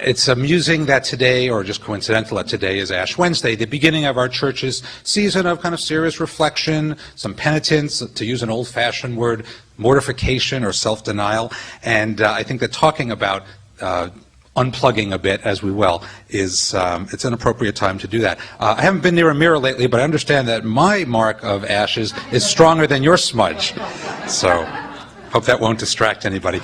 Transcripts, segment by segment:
It's amusing that today, or just coincidental that today, is Ash Wednesday, the beginning of our church's season of kind of serious reflection, some penitence, to use an old-fashioned word, mortification or self-denial. And I think that talking about unplugging a bit, as we will, is it's an appropriate time to do that. I haven't been near a mirror lately, but I understand that my mark of ashes is stronger than your smudge. So hope that won't distract anybody.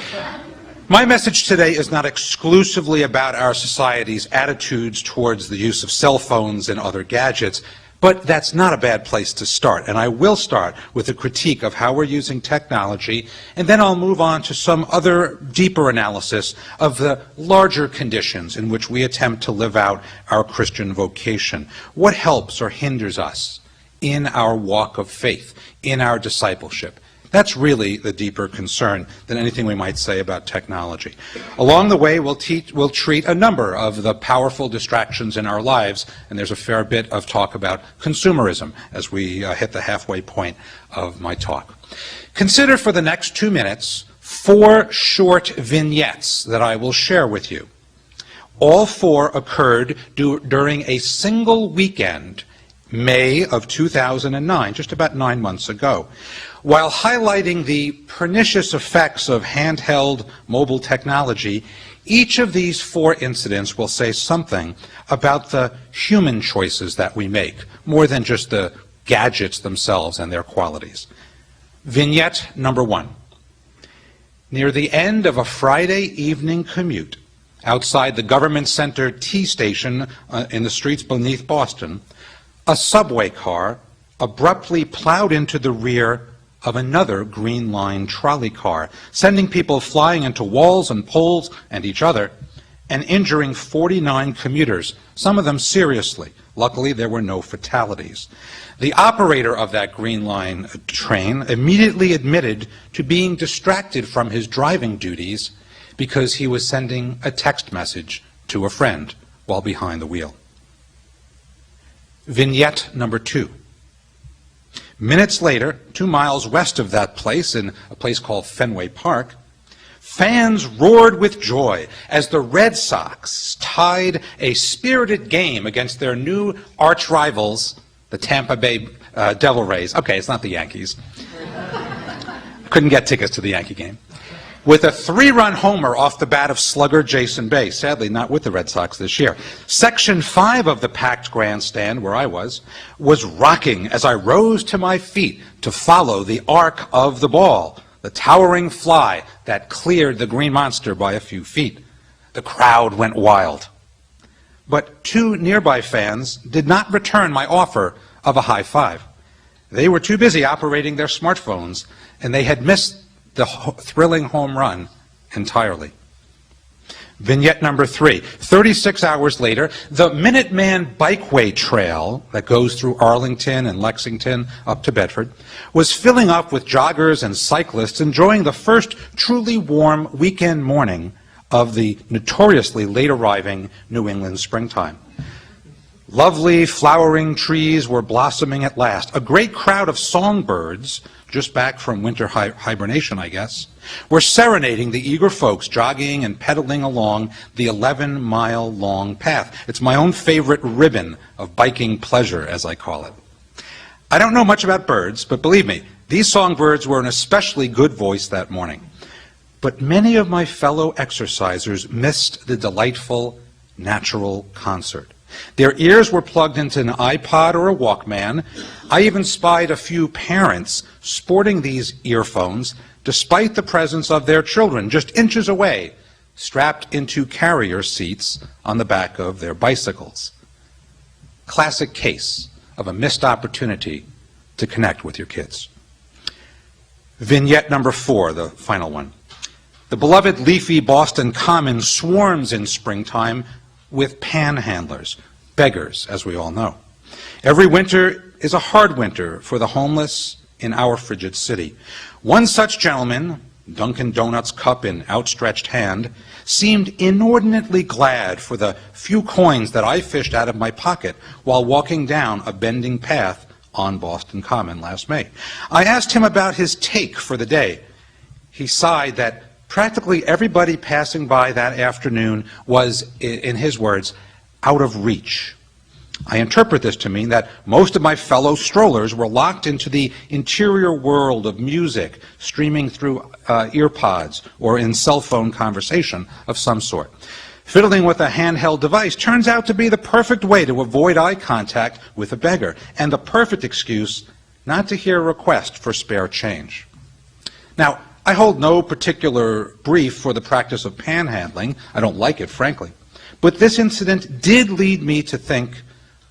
My message today is not exclusively about our society's attitudes towards the use of cell phones and other gadgets, but that's not a bad place to start. And I will start with a critique of how we're using technology, and then I'll move on to some other deeper analysis of the larger conditions in which we attempt to live out our Christian vocation. What helps or hinders us in our walk of faith, in our discipleship? That's really the deeper concern than anything we might say about technology. Along the way, we'll treat a number of the powerful distractions in our lives, and there's a fair bit of talk about consumerism as we hit the halfway point of my talk. Consider for the next 2 minutes 4 short vignettes that I will share with you. All 4 occurred during a single weekend, May of 2009, just about 9 months ago. While highlighting the pernicious effects of handheld mobile technology, each of these 4 incidents will say something about the human choices that we make, more than just the gadgets themselves and their qualities. Vignette number 1. Near the end of a Friday evening commute, outside the Government Center T station in the streets beneath Boston, a subway car abruptly plowed into the rear of another Green Line trolley car, sending people flying into walls and poles and each other, and injuring 49 commuters, some of them seriously. Luckily, there were no fatalities. The operator of that Green Line train immediately admitted to being distracted from his driving duties because he was sending a text message to a friend while behind the wheel. Vignette number 2. Minutes later, 2 miles west of that place, in a place called Fenway Park, fans roared with joy as the Red Sox tied a spirited game against their new arch rivals, the Tampa Bay Devil Rays. Okay, it's not the Yankees. Couldn't get tickets to the Yankee game. With a 3-run homer off the bat of slugger Jason Bay, sadly not with the Red Sox this year. Section 5 of the packed grandstand, where I was rocking as I rose to my feet to follow the arc of the ball, the towering fly that cleared the green monster by a few feet. The crowd went wild. But 2 nearby fans did not return my offer of a high five. They were too busy operating their smartphones, and they had missed the thrilling home run entirely. Vignette number 3. 36 hours later, the Minuteman Bikeway Trail that goes through Arlington and Lexington up to Bedford was filling up with joggers and cyclists enjoying the first truly warm weekend morning of the notoriously late arriving New England springtime. Lovely flowering trees were blossoming at last. A great crowd of songbirds, just back from winter hibernation, I guess, were serenading the eager folks jogging and pedaling along the 11-mile-long path. It's my own favorite ribbon of biking pleasure, as I call it. I don't know much about birds, but believe me, these songbirds were an especially good voice that morning. But many of my fellow exercisers missed the delightful, natural concert. Their ears were plugged into an iPod or a Walkman. I even spied a few parents sporting these earphones despite the presence of their children just inches away, strapped into carrier seats on the back of their bicycles. Classic case of a missed opportunity to connect with your kids. Vignette number 4, the final one. The beloved leafy Boston Common swarms in springtime with panhandlers, beggars, as we all know. Every winter is a hard winter for the homeless in our frigid city. One such gentleman, Dunkin' Donuts cup in outstretched hand, seemed inordinately glad for the few coins that I fished out of my pocket while walking down a bending path on Boston Common last May. I asked him about his take for the day. He sighed that Practically everybody passing by that afternoon was, in his words, out of reach. I interpret this to mean that most of my fellow strollers were locked into the interior world of music, streaming through earpods or in cell phone conversation of some sort. Fiddling with a handheld device turns out to be the perfect way to avoid eye contact with a beggar, and the perfect excuse not to hear a request for spare change. Now, I hold no particular brief for the practice of panhandling. I don't like it, frankly. But this incident did lead me to think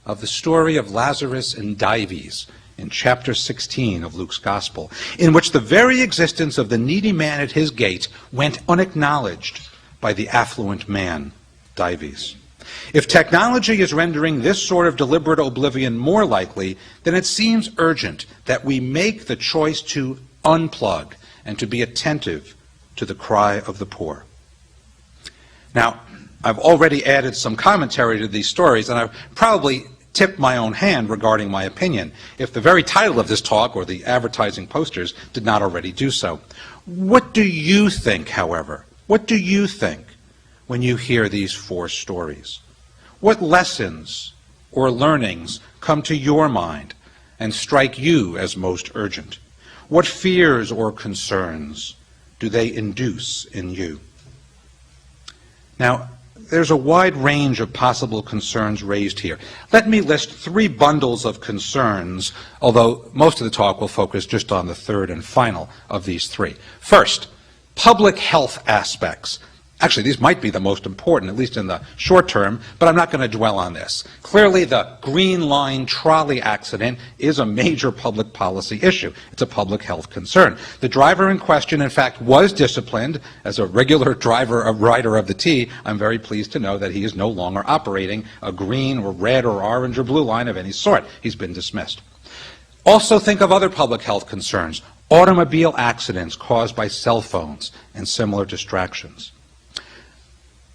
of the story of Lazarus and Dives in chapter 16 of Luke's Gospel, in which the very existence of the needy man at his gate went unacknowledged by the affluent man, Dives. If technology is rendering this sort of deliberate oblivion more likely, then it seems urgent that we make the choice to unplug and to be attentive to the cry of the poor. Now, I've already added some commentary to these stories, and I've probably tipped my own hand regarding my opinion, if the very title of this talk or the advertising posters did not already do so. What do you think, however? What do you think when you hear these four stories? What lessons or learnings come to your mind and strike you as most urgent? What fears or concerns do they induce in you? Now, there's a wide range of possible concerns raised here. Let me list three bundles of concerns, although most of the talk will focus just on the third and final of these three. First, public health aspects. Actually, these might be the most important, at least in the short term, but I'm not going to dwell on this. Clearly, the Green Line trolley accident is a major public policy issue. It's a public health concern. The driver in question, in fact, was disciplined. As a regular rider of the T, I'm very pleased to know that he is no longer operating a green or red or orange or blue line of any sort. He's been dismissed. Also think of other public health concerns. Automobile accidents caused by cell phones and similar distractions.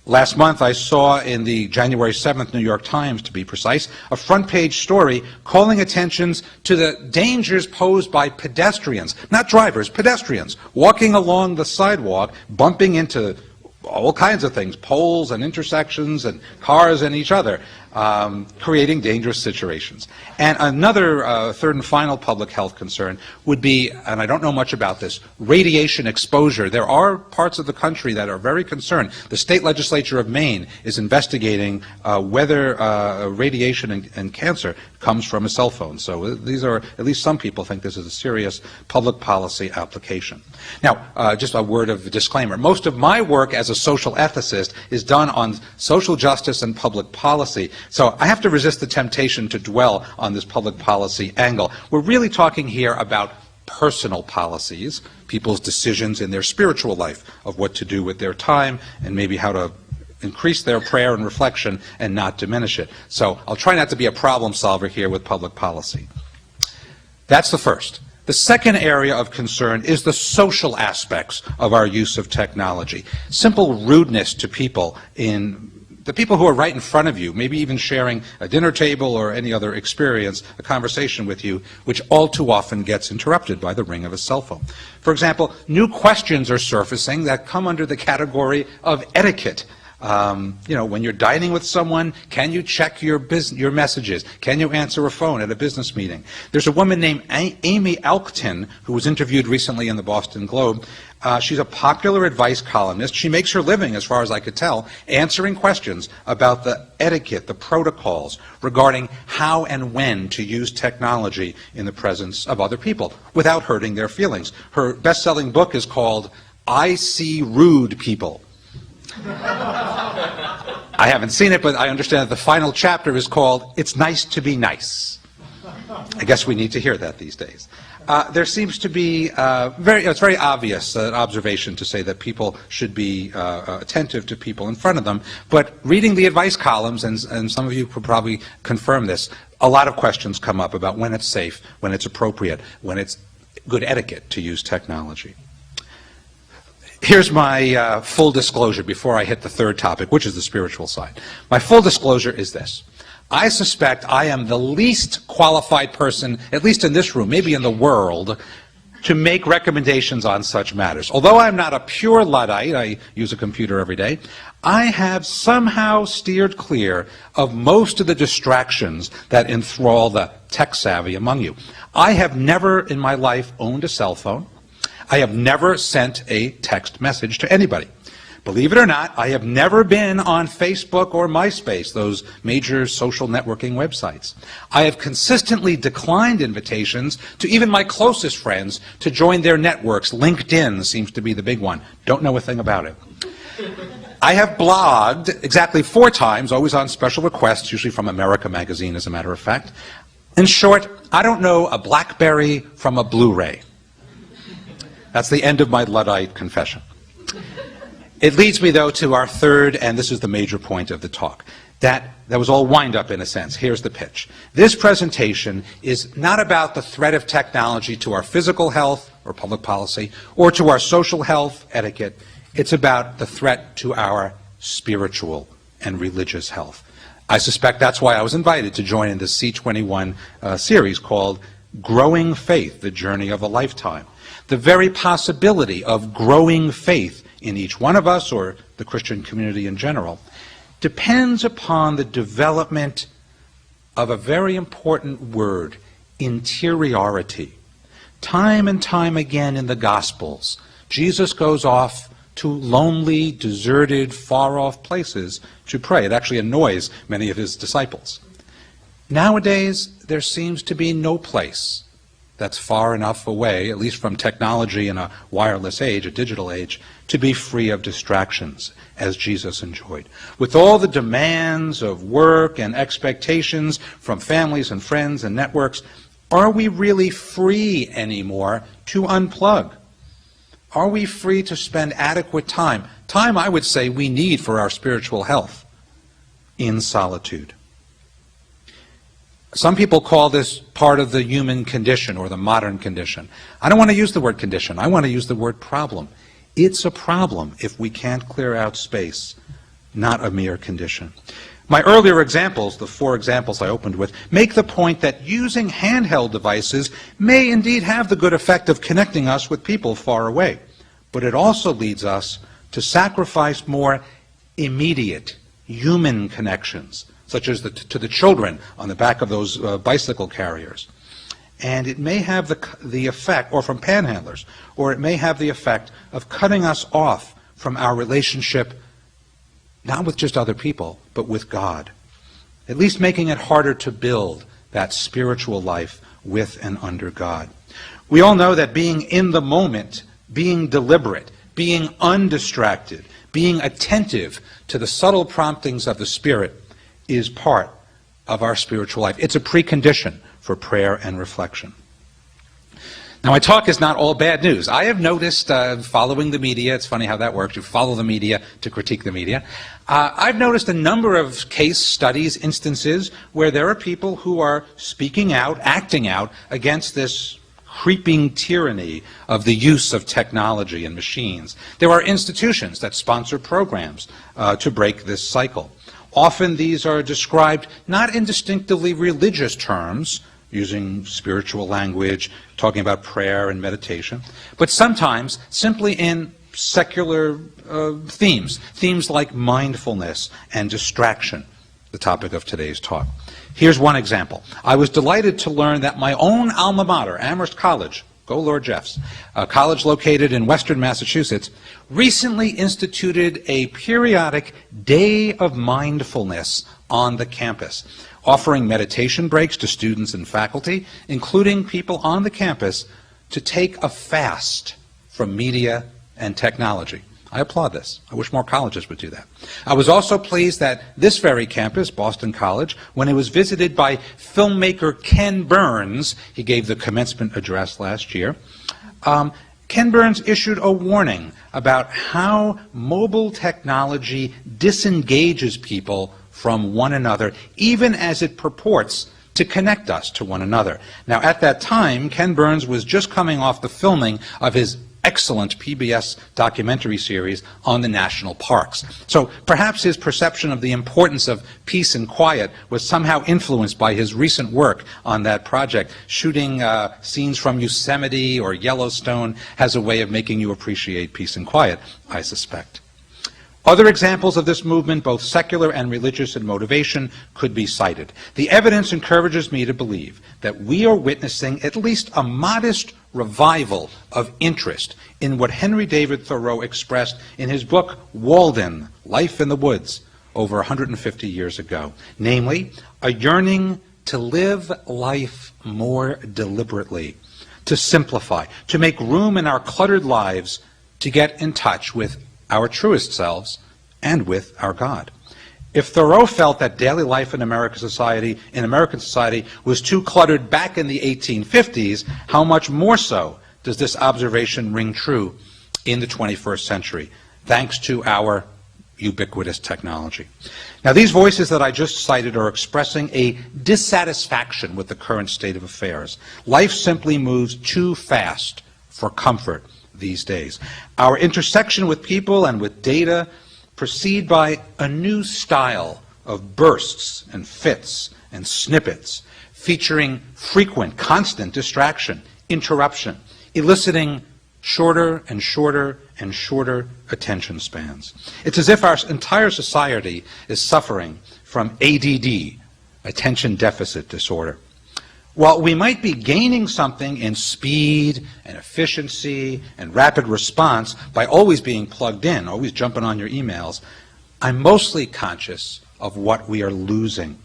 Last month, I saw in the January 7th New York Times, to be precise, a front-page story calling attention to the dangers posed by pedestrians, not drivers, pedestrians, walking along the sidewalk, bumping into all kinds of things, poles and intersections and cars and each other, creating dangerous situations. And another third and final public health concern would be, and I don't know much about this, radiation exposure. There are parts of the country that are very concerned. The state legislature of Maine is investigating whether radiation and cancer comes from a cell phone. So these are, at least some people think this is a serious public policy application. Now, just a word of disclaimer. Most of my work as a social ethicist is done on social justice and public policy. So I have to resist the temptation to dwell on this public policy angle. We're really talking here about personal policies, people's decisions in their spiritual life of what to do with their time and maybe how to increase their prayer and reflection and not diminish it. So I'll try not to be a problem solver here with public policy. That's the first. The second area of concern is the social aspects of our use of technology. Simple rudeness to people, in the people who are right in front of you, maybe even sharing a dinner table or any other experience, a conversation with you, which all too often gets interrupted by the ring of a cell phone. For example, new questions are surfacing that come under the category of etiquette. When you're dining with someone, can you check your messages? Can you answer a phone at a business meeting? There's a woman named Amy Elkton who was interviewed recently in the Boston Globe. She's a popular advice columnist. She makes her living, as far as I could tell, answering questions about the etiquette, the protocols regarding how and when to use technology in the presence of other people without hurting their feelings. Her best-selling book is called I See Rude People. I haven't seen it, but I understand that the final chapter is called It's Nice to Be Nice. I guess we need to hear that these days. There seems to be it's very obvious observation to say that people should be attentive to people in front of them, but reading the advice columns, and some of you could probably confirm this, a lot of questions come up about when it's safe, when it's appropriate, when it's good etiquette to use technology. Here's my full disclosure before I hit the third topic, which is the spiritual side. My full disclosure is this. I suspect I am the least qualified person, at least in this room, maybe in the world, to make recommendations on such matters. Although I'm not a pure Luddite, I use a computer every day, I have somehow steered clear of most of the distractions that enthrall the tech-savvy among you. I have never in my life owned a cell phone. I have never sent a text message to anybody. Believe it or not, I have never been on Facebook or MySpace, those major social networking websites. I have consistently declined invitations to even my closest friends to join their networks. LinkedIn seems to be the big one. Don't know a thing about it. I have blogged exactly 4 times, always on special requests, usually from America Magazine, as a matter of fact. In short, I don't know a BlackBerry from a Blu-ray. That's the end of my Luddite confession. It leads me, though, to our third, and this is the major point of the talk. That was all wind-up, in a sense. Here's the pitch. This presentation is not about the threat of technology to our physical health or public policy, or to our social health, etiquette. It's about the threat to our spiritual and religious health. I suspect that's why I was invited to join in this C21 series called Growing Faith, the Journey of a Lifetime. The very possibility of growing faith in each one of us, or the Christian community in general, depends upon the development of a very important word, interiority. Time and time again in the Gospels, Jesus goes off to lonely, deserted, far-off places to pray. It actually annoys many of his disciples. Nowadays, there seems to be no place that's far enough away, at least from technology in a wireless age, a digital age, to be free of distractions, as Jesus enjoyed. With all the demands of work and expectations from families and friends and networks, are we really free anymore to unplug? Are we free to spend adequate time? Time, I would say, we need for our spiritual health in solitude. Some people call this part of the human condition or the modern condition. I don't want to use the word condition. I want to use the word problem. It's a problem if we can't clear out space, not a mere condition. My earlier examples, the 4 examples I opened with, make the point that using handheld devices may indeed have the good effect of connecting us with people far away. But it also leads us to sacrifice more immediate human connections, such as to the children on the back of those bicycle carriers. And it may have the effect, or from panhandlers, or it may have the effect of cutting us off from our relationship, not with just other people, but with God. At least making it harder to build that spiritual life with and under God. We all know that being in the moment, being deliberate, being undistracted, being attentive to the subtle promptings of the Spirit is part of our spiritual life. It's a precondition for prayer and reflection. Now, my talk is not all bad news. I have noticed, following the media, it's funny how that works, you follow the media to critique the media. I've noticed a number of case studies, instances, where there are people who are speaking out, acting out against this creeping tyranny of the use of technology and machines. There are institutions that sponsor programs to break this cycle. Often these are described not in distinctively religious terms, using spiritual language, talking about prayer and meditation, but sometimes simply in secular themes like mindfulness and distraction, the topic of today's talk. Here's one example. I was delighted to learn that my own alma mater, Amherst College, go Lord Jeffs, a college located in western Massachusetts, recently instituted a periodic day of mindfulness on the campus, offering meditation breaks to students and faculty, including people on the campus, to take a fast from media and technology. I applaud this. I wish more colleges would do that. I was also pleased that this very campus, Boston College, when it was visited by filmmaker Ken Burns, he gave the commencement address last year, Ken Burns issued a warning about how mobile technology disengages people from one another, even as it purports to connect us to one another. Now, at that time, Ken Burns was just coming off the filming of his excellent PBS documentary series on the national parks. So perhaps his perception of the importance of peace and quiet was somehow influenced by his recent work on that project. Shooting scenes from Yosemite or Yellowstone has a way of making you appreciate peace and quiet, I suspect. Other examples of this movement, both secular and religious in motivation, could be cited. The evidence encourages me to believe that we are witnessing at least a modest revival of interest in what Henry David Thoreau expressed in his book Walden, Life in the Woods, over 150 years ago. Namely, a yearning to live life more deliberately, to simplify, to make room in our cluttered lives to get in touch with our truest selves and with our God. If Thoreau felt that daily life in American society was too cluttered back in the 1850s, how much more so does this observation ring true in the 21st century, thanks to our ubiquitous technology. Now, these voices that I just cited are expressing a dissatisfaction with the current state of affairs. Life simply moves too fast for comfort these days. Our intersection with people and with data proceed by a new style of bursts and fits and snippets, featuring frequent, constant distraction, interruption, eliciting shorter and shorter and shorter attention spans. It's as if our entire society is suffering from ADD, attention deficit disorder. While we might be gaining something in speed and efficiency and rapid response by always being plugged in, always jumping on your emails, I'm mostly conscious of what we are losing.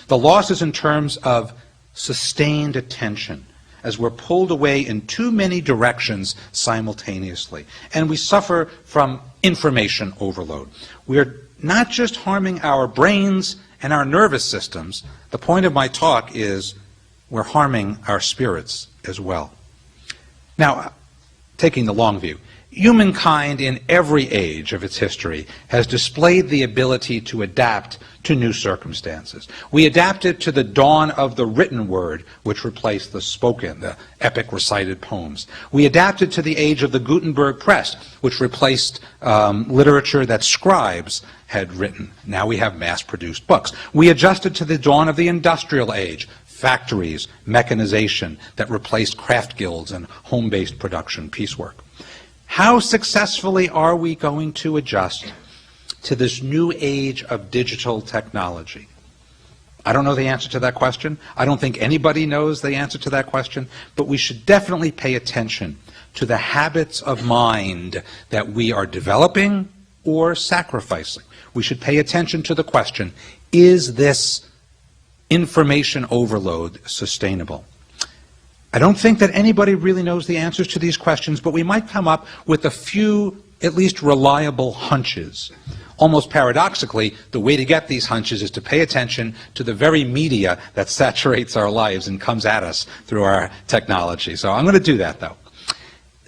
The loss is in terms of sustained attention, as we're pulled away in too many directions simultaneously. And we suffer from information overload. We're not just harming our brains and our nervous systems. The point of my talk is we're harming our spirits as well. Now, taking the long view, humankind in every age of its history has displayed the ability to adapt to new circumstances. We adapted to the dawn of the written word, which replaced the spoken, the epic recited poems. We adapted to the age of the Gutenberg press, which replaced literature that scribes had written. Now we have mass-produced books. We adjusted to the dawn of the industrial age, factories, mechanization that replaced craft guilds and home-based production, piecework. How successfully are we going to adjust to this new age of digital technology? I don't know the answer to that question. I don't think anybody knows the answer to that question, but we should definitely pay attention to the habits of mind that we are developing or sacrificing. We should pay attention to the question, is this information overload sustainable? I don't think that anybody really knows the answers to these questions, but we might come up with a few, at least reliable hunches. Almost paradoxically, the way to get these hunches is to pay attention to the very media that saturates our lives and comes at us through our technology. So I'm going to do that, though.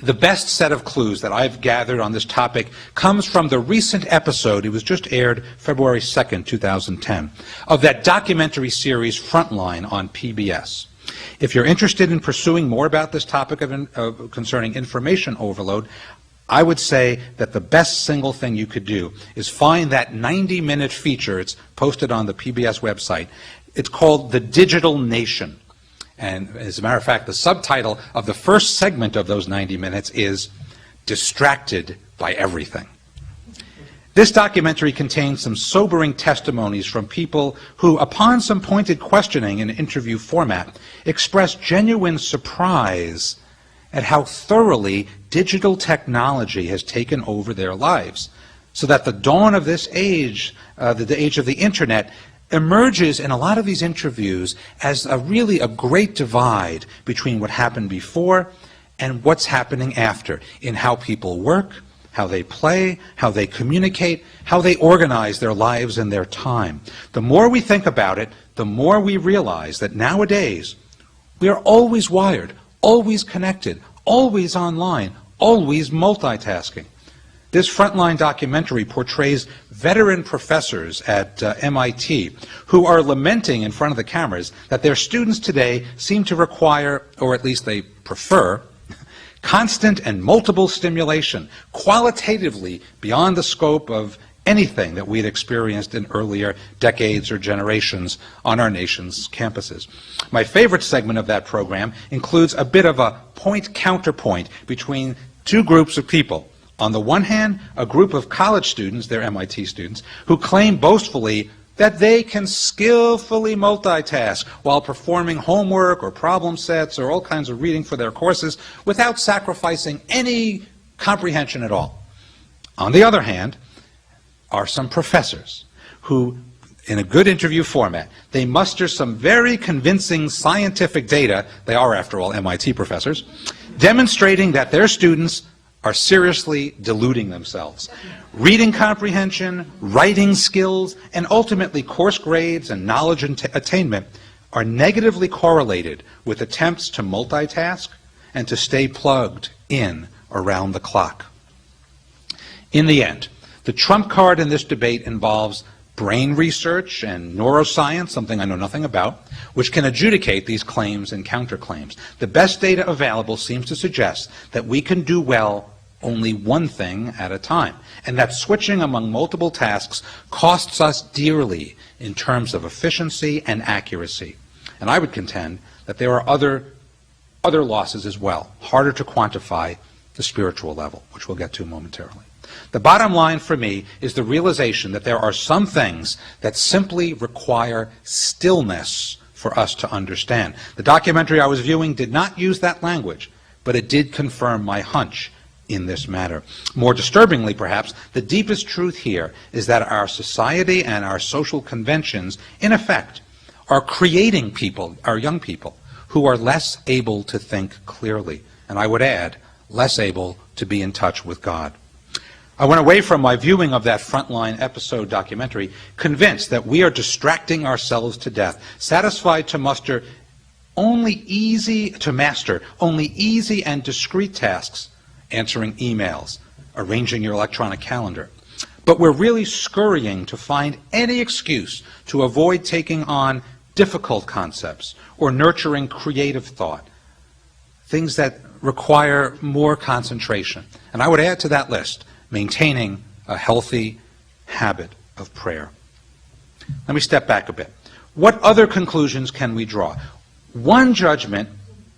The best set of clues that I've gathered on this topic comes from the recent episode, it was just aired February 2nd, 2010, of that documentary series Frontline on PBS. If you're interested in pursuing more about this topic concerning information overload, I would say that the best single thing you could do is find that 90-minute feature. It's posted on the PBS website. It's called The Digital Nation. And as a matter of fact, the subtitle of the first segment of those 90 minutes is Distracted by Everything. This documentary contains some sobering testimonies from people who, upon some pointed questioning in interview format, expressed genuine surprise at how thoroughly digital technology has taken over their lives, so that the dawn of this age, the age of the internet, emerges in a lot of these interviews as really a great divide between what happened before and what's happening after, in how people work, how they play, how they communicate, how they organize their lives and their time. The more we think about it, the more we realize that nowadays we are always wired, always connected, always online, always multitasking. This Frontline documentary portrays veteran professors at MIT who are lamenting in front of the cameras that their students today seem to require, or at least they prefer, Constant and multiple stimulation, qualitatively beyond the scope of anything that we'd experienced in earlier decades or generations on our nation's campuses. My favorite segment of that program includes a bit of a point-counterpoint between two groups of people. On the one hand, a group of college students, they're MIT students, who claim boastfully that they can skillfully multitask while performing homework or problem sets or all kinds of reading for their courses without sacrificing any comprehension at all. On the other hand, are some professors who, in a good interview format, they muster some very convincing scientific data, they are after all MIT professors, demonstrating that their students are seriously deluding themselves. Reading comprehension, writing skills, and ultimately course grades and knowledge attainment are negatively correlated with attempts to multitask and to stay plugged in around the clock. In the end, the trump card in this debate involves brain research and neuroscience, something I know nothing about, which can adjudicate these claims and counterclaims. The best data available seems to suggest that we can do well only one thing at a time, and that switching among multiple tasks costs us dearly in terms of efficiency and accuracy. And I would contend that there are other losses as well, harder to quantify the spiritual level, which we'll get to momentarily. The bottom line for me is the realization that there are some things that simply require stillness for us to understand. The documentary I was viewing did not use that language, but it did confirm my hunch in this matter. More disturbingly, perhaps, the deepest truth here is that our society and our social conventions, in effect, are creating people, our young people, who are less able to think clearly, and I would add, less able to be in touch with God. I went away from my viewing of that Frontline episode documentary convinced that we are distracting ourselves to death, satisfied to master only easy and discrete tasks, answering emails, arranging your electronic calendar. But we're really scurrying to find any excuse to avoid taking on difficult concepts or nurturing creative thought, things that require more concentration. And I would add to that list maintaining a healthy habit of prayer. Let me step back a bit. What other conclusions can we draw? One judgment,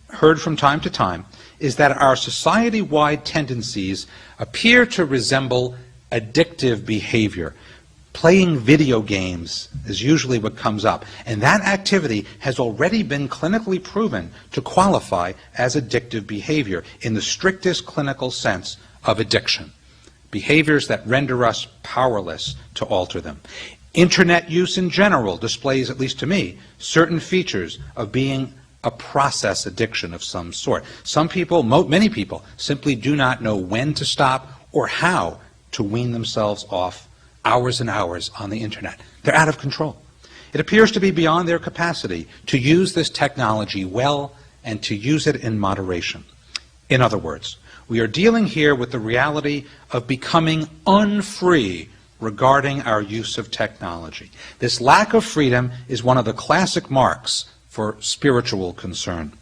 heard from time to time, is that our society-wide tendencies appear to resemble addictive behavior. Playing video games is usually what comes up, and that activity has already been clinically proven to qualify as addictive behavior in the strictest clinical sense of addiction. Behaviors that render us powerless to alter them. Internet use in general displays, at least to me, certain features of being a process addiction of some sort. Some people, many people, simply do not know when to stop or how to wean themselves off hours and hours on the internet. They're out of control. It appears to be beyond their capacity to use this technology well and to use it in moderation. In other words, we are dealing here with the reality of becoming unfree regarding our use of technology. This lack of freedom is one of the classic marks for spiritual concern.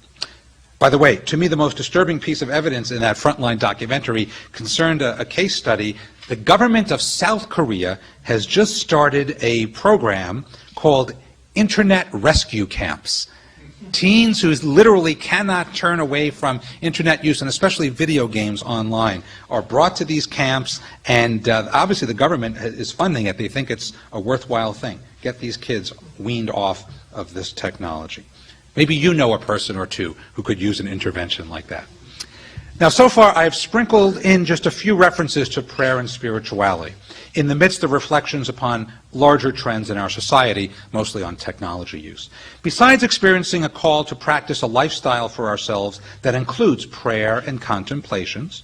By the way, to me the most disturbing piece of evidence in that Frontline documentary concerned a case study. The government of South Korea has just started a program called Internet Rescue Camps. Teens who literally cannot turn away from internet use, and especially video games online, are brought to these camps, and obviously the government is funding it. They think it's a worthwhile thing. Get these kids weaned off of this technology. Maybe you know a person or two who could use an intervention like that. Now, so far I have sprinkled in just a few references to prayer and spirituality in the midst of reflections upon larger trends in our society, mostly on technology use. Besides experiencing a call to practice a lifestyle for ourselves that includes prayer and contemplations,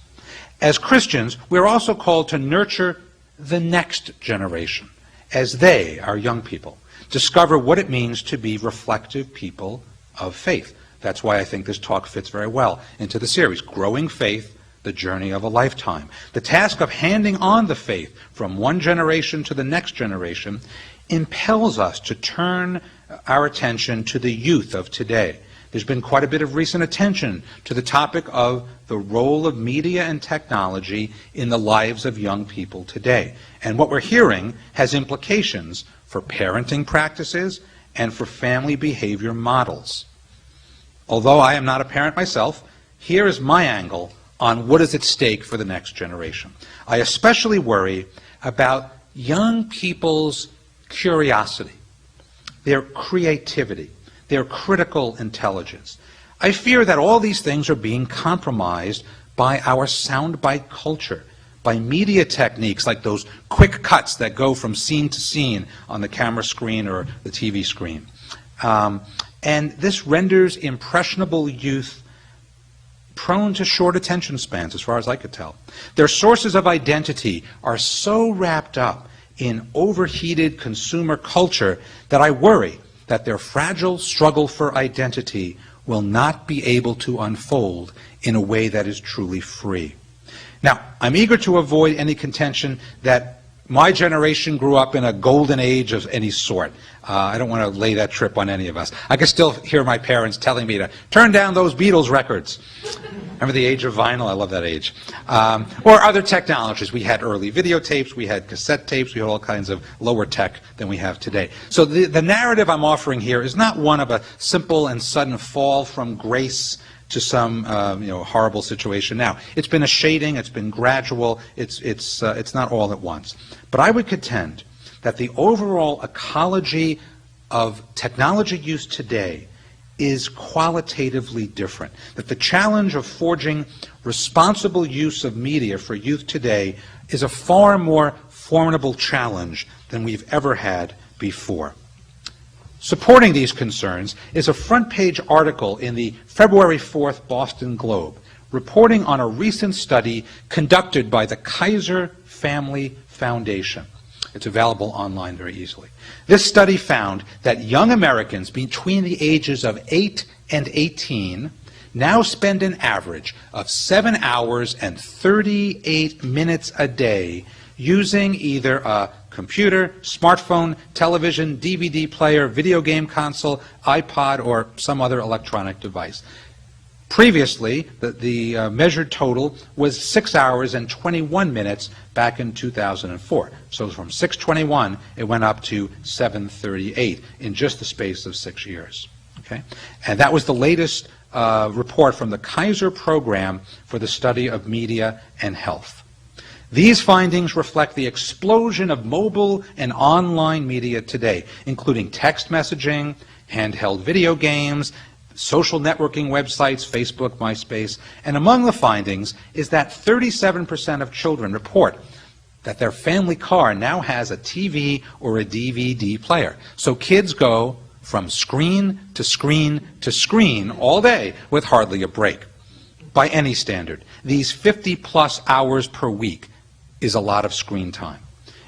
as Christians, we're also called to nurture the next generation as they, our young people, discover what it means to be reflective people of faith. That's why I think this talk fits very well into the series, Growing Faith, the Journey of a Lifetime. The task of handing on the faith from one generation to the next generation impels us to turn our attention to the youth of today. There's been quite a bit of recent attention to the topic of the role of media and technology in the lives of young people today. And what we're hearing has implications for parenting practices and for family behavior models. Although I am not a parent myself, here is my angle on what is at stake for the next generation. I especially worry about young people's curiosity, their creativity, their critical intelligence. I fear that all these things are being compromised by our soundbite culture, by media techniques like those quick cuts that go from scene to scene on the camera screen or the TV screen. And this renders impressionable youth prone to short attention spans, as far as I could tell. Their sources of identity are so wrapped up in overheated consumer culture that I worry that their fragile struggle for identity will not be able to unfold in a way that is truly free. Now, I'm eager to avoid any contention that my generation grew up in a golden age of any sort. I don't want to lay that trip on any of us. I can still hear my parents telling me to turn down those Beatles records. Remember the age of vinyl? I love that age. Or other technologies. We had early videotapes, we had cassette tapes, we had all kinds of lower tech than we have today. So the narrative I'm offering here is not one of a simple and sudden fall from grace to some horrible situation. Now, it's been a shading, it's been gradual, it's not all at once. But I would contend that the overall ecology of technology use today is qualitatively different, that the challenge of forging responsible use of media for youth today is a far more formidable challenge than we've ever had before. Supporting these concerns is a front-page article in the February 4th Boston Globe, reporting on a recent study conducted by the Kaiser Family Foundation. It's available online very easily. This study found that young Americans between the ages of 8 and 18 now spend an average of 7 hours and 38 minutes a day using either a computer, smartphone, television, DVD player, video game console, iPod, or some other electronic device. Previously, the measured total was 6 hours and 21 minutes back in 2004. So from 621, it went up to 738 in just the space of 6 years. Okay? And that was the latest report from the Kaiser Program for the Study of Media and Health. These findings reflect the explosion of mobile and online media today, including text messaging, handheld video games, social networking websites, Facebook, MySpace, and among the findings is that 37% of children report that their family car now has a TV or a DVD player. So kids go from screen to screen to screen all day with hardly a break. By any standard, these 50-plus hours per week is a lot of screen time.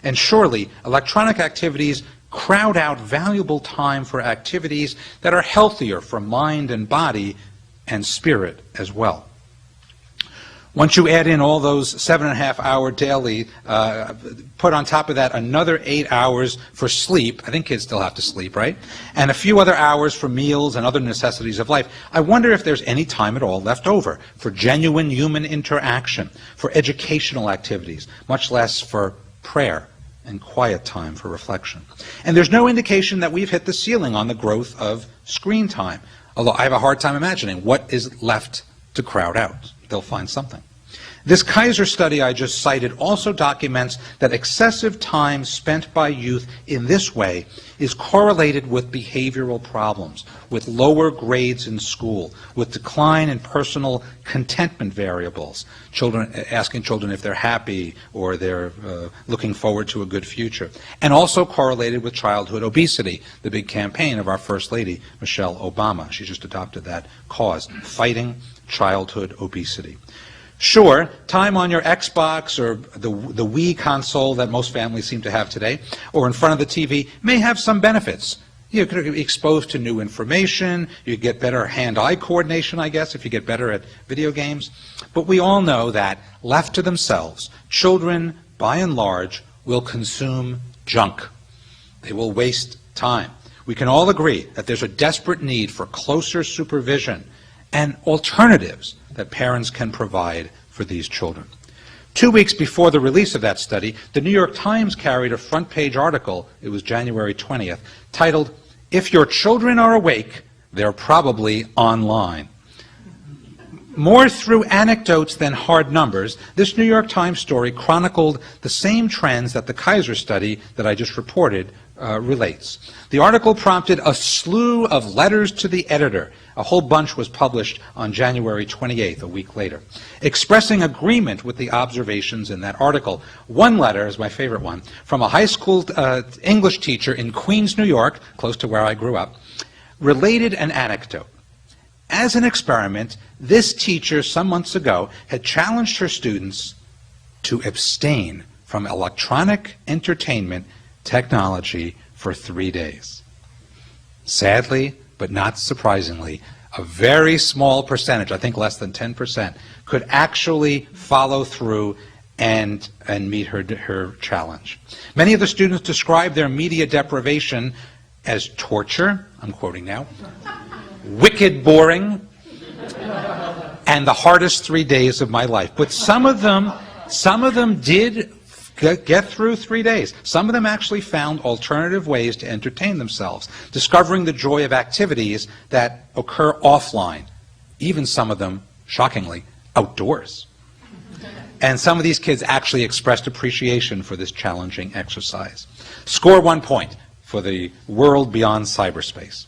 And surely, electronic activities crowd out valuable time for activities that are healthier for mind and body and spirit as well. Once you add in all those 7.5-hour daily, put on top of that another 8 hours for sleep, I think kids still have to sleep, right? And a few other hours for meals and other necessities of life, I wonder if there's any time at all left over for genuine human interaction, for educational activities, much less for prayer and quiet time for reflection. And there's no indication that we've hit the ceiling on the growth of screen time, although I have a hard time imagining what is left to crowd out. They'll find something. This Kaiser study I just cited also documents that excessive time spent by youth in this way is correlated with behavioral problems, with lower grades in school, with decline in personal contentment variables, asking children if they're happy or they're looking forward to a good future, and also correlated with childhood obesity, the big campaign of our First Lady, Michelle Obama. She just adopted that cause, fighting childhood obesity. Sure, time on your Xbox or the Wii console that most families seem to have today, or in front of the TV, may have some benefits. You could be exposed to new information, you get better hand-eye coordination, I guess, if you get better at video games. But we all know that, left to themselves, children, by and large, will consume junk. They will waste time. We can all agree that there's a desperate need for closer supervision and alternatives that parents can provide for these children. 2 weeks before the release of that study, the New York Times carried a front-page article, it was January 20th, titled, "If Your Children Are Awake, They're Probably Online." More through anecdotes than hard numbers, this New York Times story chronicled the same trends that the Kaiser study that I just reported relates. The article prompted a slew of letters to the editor. A whole bunch was published on January 28th, a week later, expressing agreement with the observations in that article. One letter is my favorite one, from a high school English teacher in Queens, New York, close to where I grew up, related an anecdote. As an experiment, this teacher some months ago had challenged her students to abstain from electronic entertainment technology for 3 days. Sadly, but not surprisingly, a very small percentage, I think less than 10%, could actually follow through and meet her challenge. Many of the students described their media deprivation as torture, I'm quoting now, wicked boring, and the hardest 3 days of my life. But some of them did get through 3 days. Some of them actually found alternative ways to entertain themselves, discovering the joy of activities that occur offline, even some of them, shockingly, outdoors. And some of these kids actually expressed appreciation for this challenging exercise. Score 1 point for the world beyond cyberspace.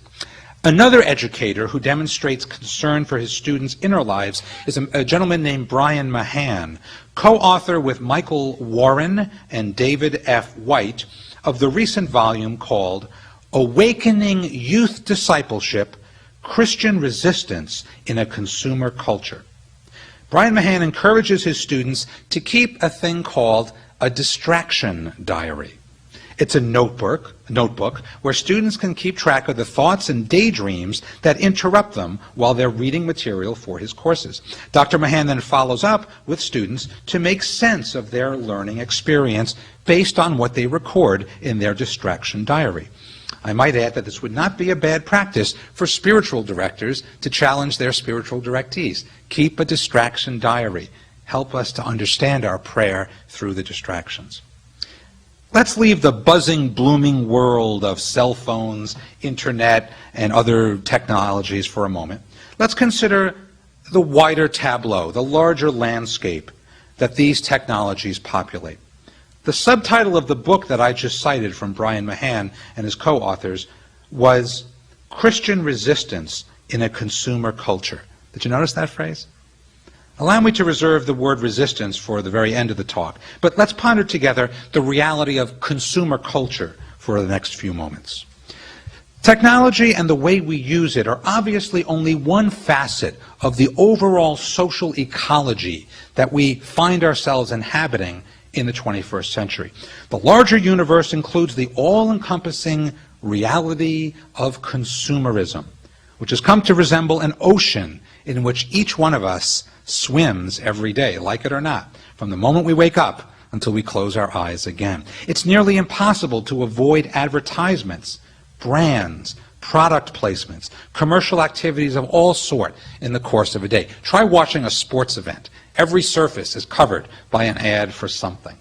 Another educator who demonstrates concern for his students' inner lives is a gentleman named Brian Mahan, co-author with Michael Warren and David F. White of the recent volume called Awakening Youth Discipleship, Christian Resistance in a Consumer Culture. Brian Mahan encourages his students to keep a thing called a distraction diary. It's a notebook where students can keep track of the thoughts and daydreams that interrupt them while they're reading material for his courses. Dr. Mahan then follows up with students to make sense of their learning experience based on what they record in their distraction diary. I might add that this would not be a bad practice for spiritual directors to challenge their spiritual directees. Keep a distraction diary. Help us to understand our prayer through the distractions. Let's leave the buzzing, blooming world of cell phones, internet, and other technologies for a moment. Let's consider the wider tableau, the larger landscape that these technologies populate. The subtitle of the book that I just cited from Brian Mahan and his co-authors was Christian Resistance in a Consumer Culture. Did you notice that phrase? Allow me to reserve the word resistance for the very end of the talk, but let's ponder together the reality of consumer culture for the next few moments. Technology and the way we use it are obviously only one facet of the overall social ecology that we find ourselves inhabiting in the 21st century. The larger universe includes the all-encompassing reality of consumerism, which has come to resemble an ocean in which each one of us swims every day, like it or not, from the moment we wake up until we close our eyes again. It's nearly impossible to avoid advertisements, brands, product placements, commercial activities of all sort in the course of a day. Try watching a sports event. Every surface is covered by an ad for something.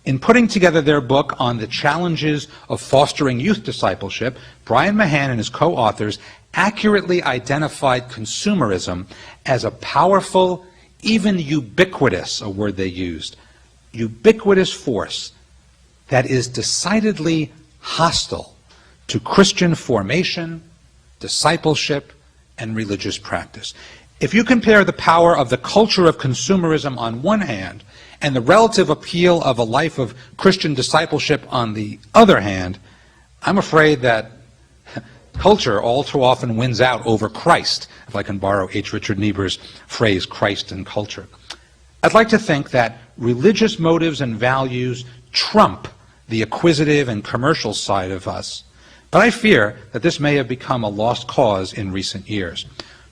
In putting together their book on the challenges of fostering youth discipleship, Brian Mahan and his co-authors accurately identified consumerism as a powerful, even ubiquitous, a word they used, ubiquitous force that is decidedly hostile to Christian formation, discipleship, and religious practice. If you compare the power of the culture of consumerism on one hand and the relative appeal of a life of Christian discipleship on the other hand, I'm afraid that culture all too often wins out over Christ, if I can borrow H. Richard Niebuhr's phrase, Christ and culture. I'd like to think that religious motives and values trump the acquisitive and commercial side of us, but I fear that this may have become a lost cause in recent years.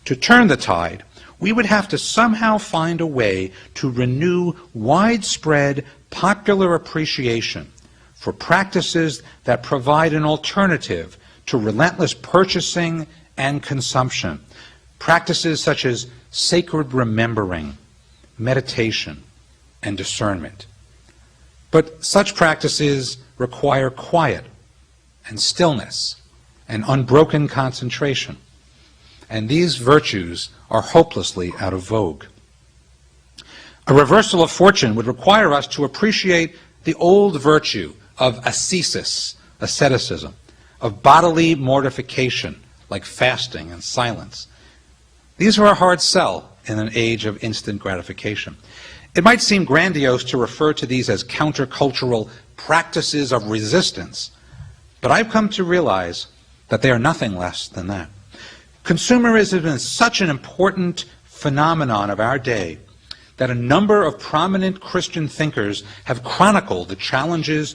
To turn the tide, we would have to somehow find a way to renew widespread popular appreciation for practices that provide an alternative to relentless purchasing and consumption. Practices such as sacred remembering, meditation, and discernment. But such practices require quiet and stillness and unbroken concentration. And these virtues are hopelessly out of vogue. A reversal of fortune would require us to appreciate the old virtue of asceticism, of bodily mortification, like fasting and silence. These are a hard sell in an age of instant gratification. It might seem grandiose to refer to these as countercultural practices of resistance, but I've come to realize that they are nothing less than that. Consumerism is such an important phenomenon of our day that a number of prominent Christian thinkers have chronicled the challenges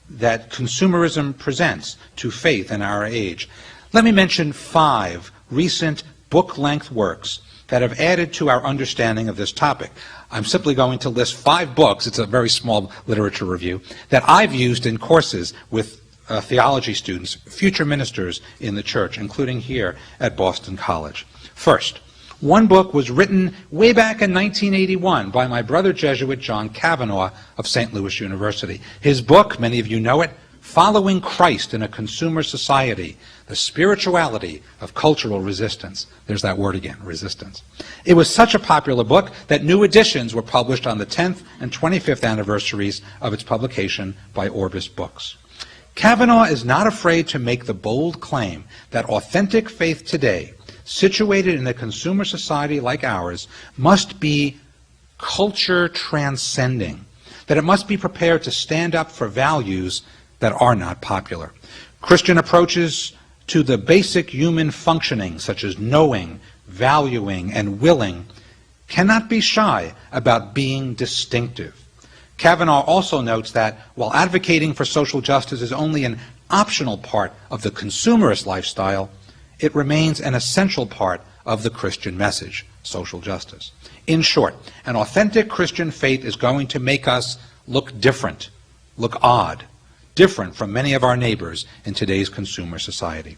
that consumerism presents to faith in our age. Let me mention 5 recent book-length works that have added to our understanding of this topic. I'm simply going to list 5 books, it's a very small literature review, that I've used in courses with theology students, future ministers in the church, including here at Boston College. First, one book was written way back in 1981 by my brother Jesuit John Kavanaugh of St. Louis University. His book, many of you know it, Following Christ in a Consumer Society, The Spirituality of Cultural Resistance. There's that word again, resistance. It was such a popular book that new editions were published on the 10th and 25th anniversaries of its publication by Orbis Books. Kavanaugh is not afraid to make the bold claim that authentic faith today, situated in a consumer society like ours, must be culture transcending, that it must be prepared to stand up for values that are not popular. Christian approaches to the basic human functioning, such as knowing, valuing, and willing, cannot be shy about being distinctive. Kavanaugh also notes that while advocating for social justice is only an optional part of the consumerist lifestyle, it remains an essential part of the Christian message, social justice. In short, an authentic Christian faith is going to make us look different, look odd, different from many of our neighbors in today's consumer society.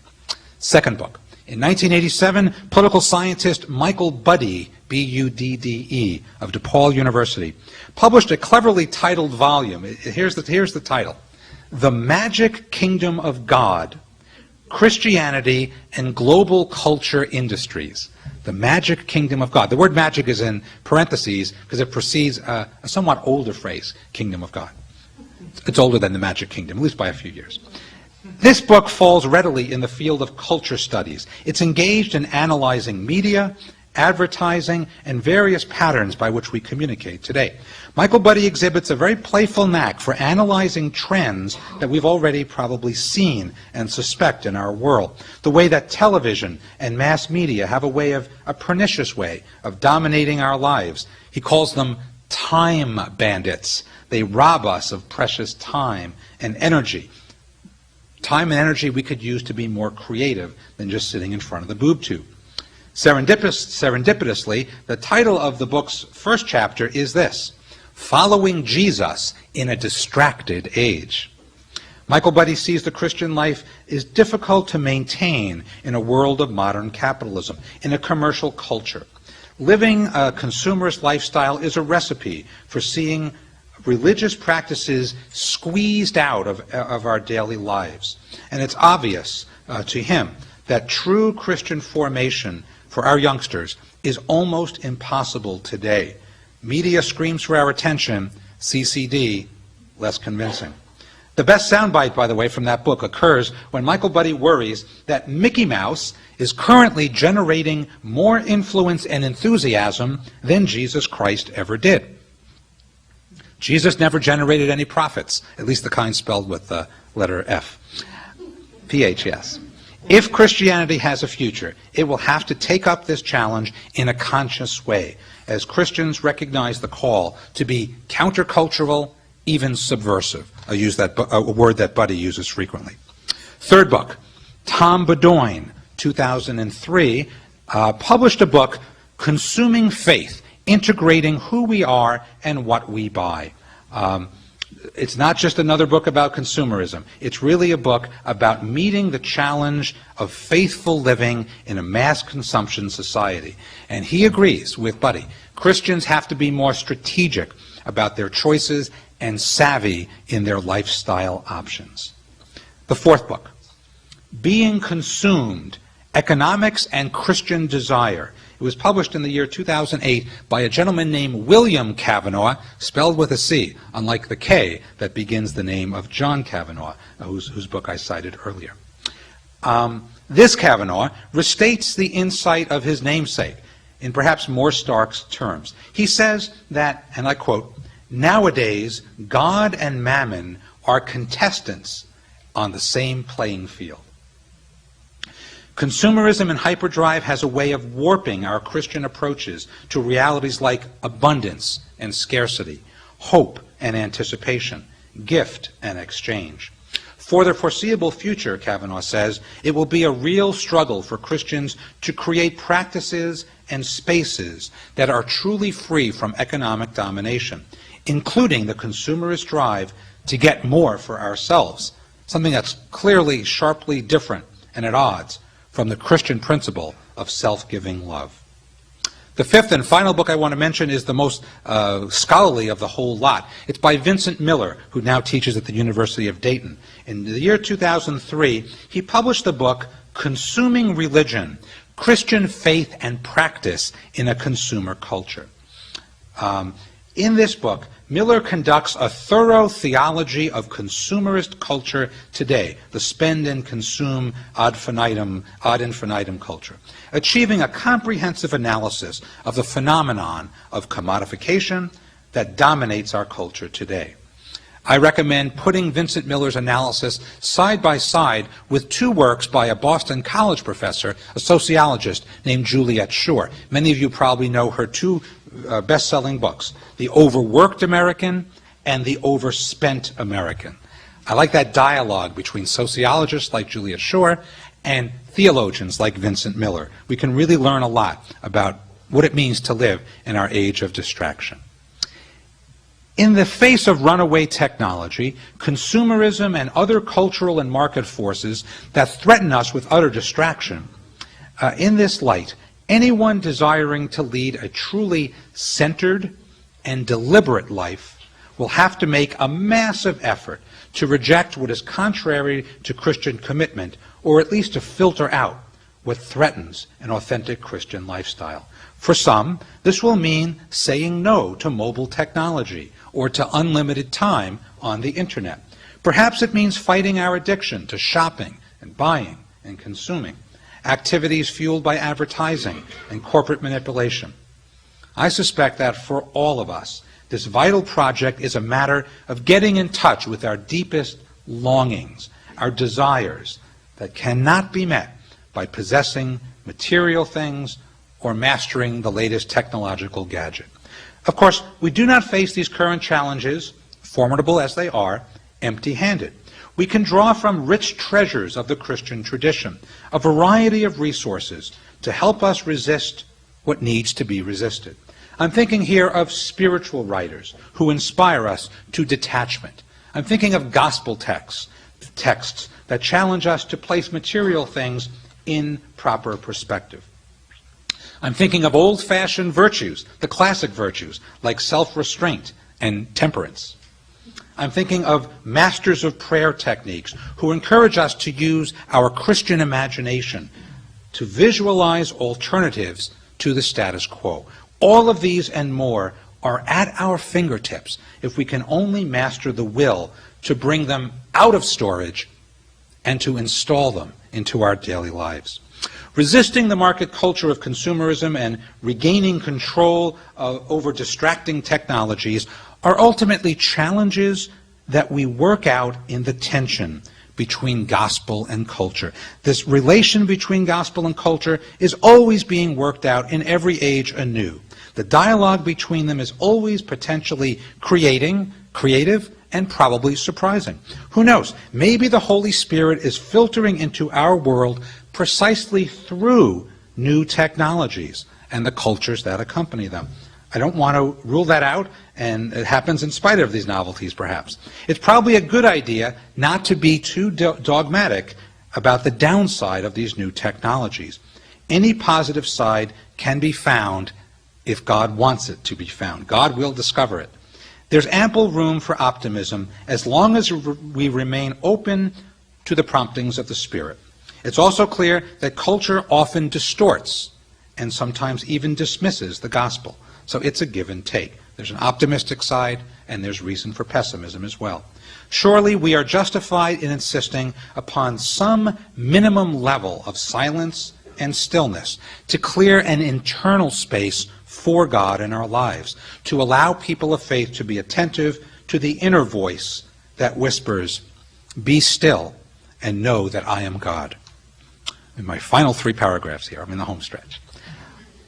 Second book. In 1987, political scientist Michael Budde, B-U-D-D-E, of DePaul University, published a cleverly titled volume. Here's the title. The Magic Kingdom of God, Christianity and Global Culture Industries. The Magic Kingdom of God. The word magic is in parentheses because it precedes a somewhat older phrase, Kingdom of God. It's older than the Magic Kingdom, at least by a few years. This book falls readily in the field of culture studies. It's engaged in analyzing media, advertising, and various patterns by which we communicate today. Michael Budde exhibits a very playful knack for analyzing trends that we've already probably seen and suspect in our world. The way that television and mass media have a pernicious way of dominating our lives. He calls them time bandits. They rob us of precious time and energy. Time and energy we could use to be more creative than just sitting in front of the boob tube. Serendipitously, the title of the book's first chapter is this: Following Jesus in a Distracted Age. Michael Budde sees the Christian life is difficult to maintain in a world of modern capitalism, in a commercial culture. Living a consumerist lifestyle is a recipe for seeing religious practices squeezed out of our daily lives. And it's obvious to him that true Christian formation for our youngsters is almost impossible today. Media screams for our attention, CCD, less convincing. The best soundbite, by the way, from that book occurs when Michael Budde worries that Mickey Mouse is currently generating more influence and enthusiasm than Jesus Christ ever did. Jesus never generated any prophets, at least the kind spelled with the letter F. PH, yes. If Christianity has a future, it will have to take up this challenge in a conscious way, as Christians recognize the call to be countercultural, even subversive. I use a word that Budde uses frequently. Third book, Tom Bedoin, 2003, published a book, Consuming Faith, Integrating Who We Are and What We Buy. It's not just another book about consumerism. It's really a book about meeting the challenge of faithful living in a mass consumption society. And he agrees with Buddy. Christians have to be more strategic about their choices and savvy in their lifestyle options. The fourth book, Being Consumed, Economics and Christian Desire. It was published in the year 2008 by a gentleman named William Kavanaugh, spelled with a C, unlike the K that begins the name of John Kavanaugh, whose book I cited earlier. This Kavanaugh restates the insight of his namesake in perhaps more stark terms. He says that, and I quote, "Nowadays, God and mammon are contestants on the same playing field." Consumerism and hyperdrive has a way of warping our Christian approaches to realities like abundance and scarcity, hope and anticipation, gift and exchange. For the foreseeable future, Kavanaugh says, it will be a real struggle for Christians to create practices and spaces that are truly free from economic domination, including the consumerist drive to get more for ourselves, something that's clearly sharply different and at odds from the Christian principle of self-giving love. The fifth and final book I want to mention is the most scholarly of the whole lot. It's by Vincent Miller, who now teaches at the University of Dayton. In the year 2003, he published the book Consuming Religion, Christian Faith and Practice in a Consumer Culture. In this book, Miller conducts a thorough theology of consumerist culture today, the spend and consume ad infinitum culture, achieving a comprehensive analysis of the phenomenon of commodification that dominates our culture today. I recommend putting Vincent Miller's analysis side by side with two works by a Boston College professor, a sociologist named Juliet Schor. Many of you probably know her two best-selling books, The Overworked American and The Overspent American. I like that dialogue between sociologists like Juliet Schor and theologians like Vincent Miller. We can really learn a lot about what it means to live in our age of distraction. In the face of runaway technology, consumerism, and other cultural and market forces that threaten us with utter distraction, in this light, anyone desiring to lead a truly centered and deliberate life will have to make a massive effort to reject what is contrary to Christian commitment, or at least to filter out what threatens an authentic Christian lifestyle. For some, this will mean saying no to mobile technology or to unlimited time on the internet. Perhaps it means fighting our addiction to shopping and buying and consuming, activities fueled by advertising and corporate manipulation. I suspect that for all of us, this vital project is a matter of getting in touch with our deepest longings, our desires that cannot be met by possessing material things or mastering the latest technological gadget. Of course, we do not face these current challenges, formidable as they are, empty-handed. We can draw from rich treasures of the Christian tradition, a variety of resources to help us resist what needs to be resisted. I'm thinking here of spiritual writers who inspire us to detachment. I'm thinking of gospel texts that challenge us to place material things in proper perspective. I'm thinking of old-fashioned virtues, the classic virtues, like self-restraint and temperance. I'm thinking of masters of prayer techniques who encourage us to use our Christian imagination to visualize alternatives to the status quo. All of these and more are at our fingertips if we can only master the will to bring them out of storage and to install them into our daily lives. Resisting the market culture of consumerism and regaining control over distracting technologies are ultimately challenges that we work out in the tension between gospel and culture. This relation between gospel and culture is always being worked out in every age anew. The dialogue between them is always potentially creative, and probably surprising. Who knows? Maybe the Holy Spirit is filtering into our world precisely through new technologies and the cultures that accompany them. I don't want to rule that out, and it happens in spite of these novelties, perhaps. It's probably a good idea not to be too dogmatic about the downside of these new technologies. Any positive side can be found if God wants it to be found. God will discover it. There's ample room for optimism as long as we remain open to the promptings of the Spirit. It's also clear that culture often distorts and sometimes even dismisses the gospel. So it's a give and take. There's an optimistic side, and there's reason for pessimism as well. Surely we are justified in insisting upon some minimum level of silence and stillness to clear an internal space for God in our lives, to allow people of faith to be attentive to the inner voice that whispers, "Be still and know that I am God." In my final 3 paragraphs here, I'm in the home stretch.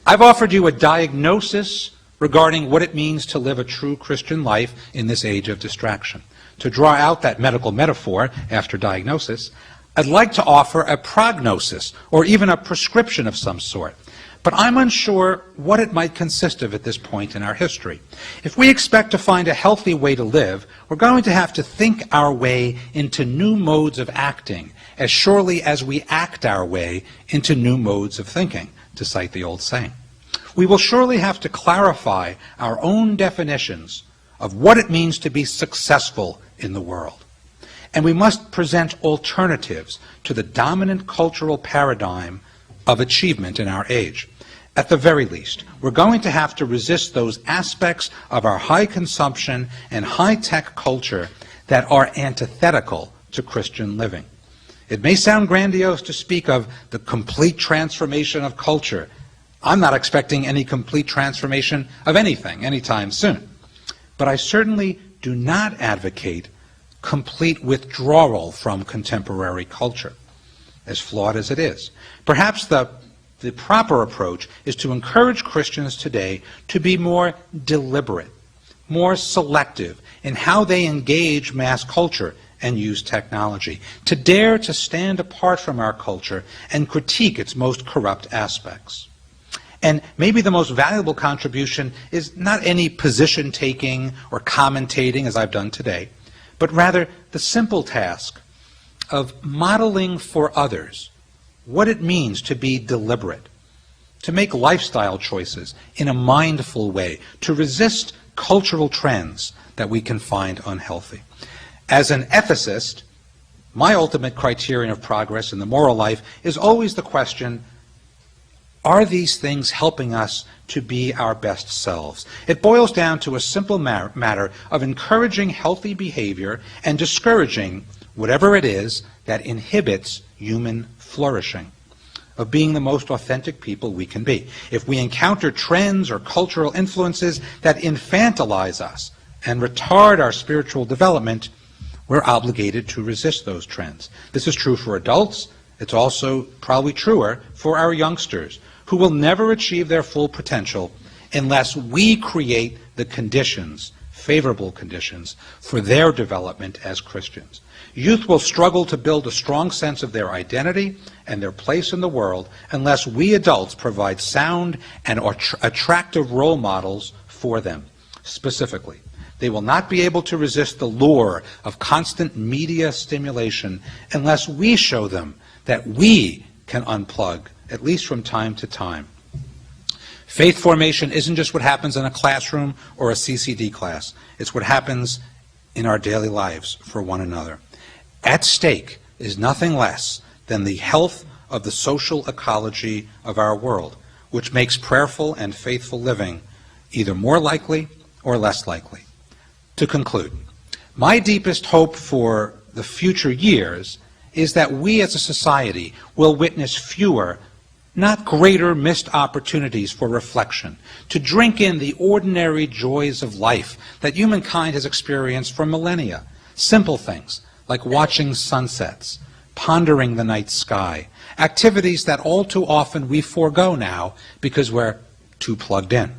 I've offered you a diagnosis regarding what it means to live a true Christian life in this age of distraction. To draw out that medical metaphor after diagnosis, I'd like to offer a prognosis or even a prescription of some sort. But I'm unsure what it might consist of at this point in our history. If we expect to find a healthy way to live, we're going to have to think our way into new modes of acting as surely as we act our way into new modes of thinking, to cite the old saying. We will surely have to clarify our own definitions of what it means to be successful in the world. And we must present alternatives to the dominant cultural paradigm of achievement in our age. At the very least, we're going to have to resist those aspects of our high consumption and high-tech culture that are antithetical to Christian living. It may sound grandiose to speak of the complete transformation of culture. I'm not expecting any complete transformation of anything anytime soon. But I certainly do not advocate complete withdrawal from contemporary culture, as flawed as it is. Perhaps the proper approach is to encourage Christians today to be more deliberate, more selective in how they engage mass culture and use technology, to dare to stand apart from our culture and critique its most corrupt aspects. And maybe the most valuable contribution is not any position-taking or commentating, as I've done today, but rather the simple task of modeling for others what it means to be deliberate, to make lifestyle choices in a mindful way, to resist cultural trends that we can find unhealthy. As an ethicist, my ultimate criterion of progress in the moral life is always the question, are these things helping us to be our best selves? It boils down to a simple matter of encouraging healthy behavior and discouraging whatever it is that inhibits human flourishing, of being the most authentic people we can be. If we encounter trends or cultural influences that infantilize us and retard our spiritual development, we're obligated to resist those trends. This is true for adults. It's also probably truer for our youngsters, who will never achieve their full potential unless we create the conditions, favorable conditions, for their development as Christians. Youth will struggle to build a strong sense of their identity and their place in the world unless we adults provide sound and attractive role models for them. Specifically, they will not be able to resist the lure of constant media stimulation unless we show them that we can unplug, at least from time to time. Faith formation isn't just what happens in a classroom or a CCD class. It's what happens in our daily lives for one another. At stake is nothing less than the health of the social ecology of our world, which makes prayerful and faithful living either more likely or less likely. To conclude, my deepest hope for the future years is that we as a society will witness fewer, not greater, missed opportunities for reflection, to drink in the ordinary joys of life that humankind has experienced for millennia. Simple things like watching sunsets, pondering the night sky, activities that all too often we forego now because we're too plugged in.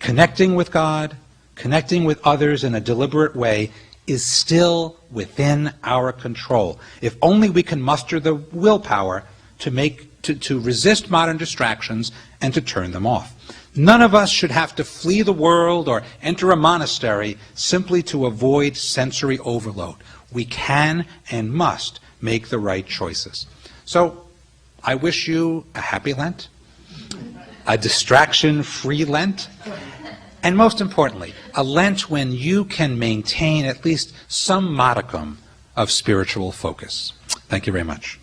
Connecting with God, connecting with others in a deliberate way is still within our control, if only we can muster the willpower to resist modern distractions and to turn them off. None of us should have to flee the world or enter a monastery simply to avoid sensory overload. We can and must make the right choices. So, I wish you a happy Lent, a distraction-free Lent, and most importantly, a Lent when you can maintain at least some modicum of spiritual focus. Thank you very much.